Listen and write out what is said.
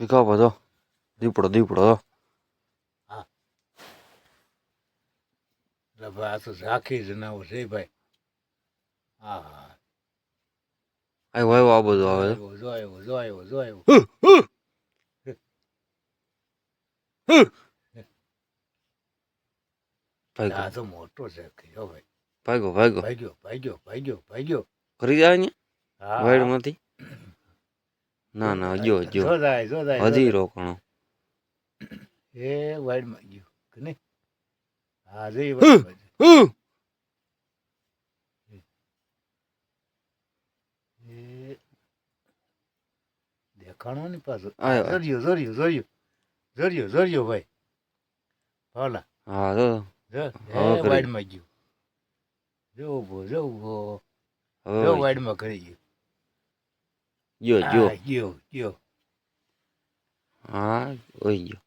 વિકા બધો દીપડો દીપડો હા એટલે ભાઈ આ તો ઝાંખી જનાવર છે ભાઈ. હા હા આવ્યો આવ્યો આ બધું આવે જો આવ્યો જો આવ્યો જો આવ્યો. આ તો મોટો છે હો ભાઈ. ભાગ્યો ભાગ્યો ભાગ્યો ભાગ્યો ભાગ્યો ભાગ્યો કરી જાય ને હા વાઈડ માંથી ના ના જો જો જો જાય જો જાય હજી રોકણો એ વાઈડ માં ગયો કે નહીં. હા જઈ વાઈડ એ દેખાણો ને પાછો જોર્યો જોર્યો જોર્યો જોર્યો જોર્યો ભાઈ ભાવલા. હા તો વાઈડ માં ગયું જો ઉભો જો ઉભો જો વાઈડ માં કરી ગયો જો જો ગયો ગયો. હા ઓઈ ગયો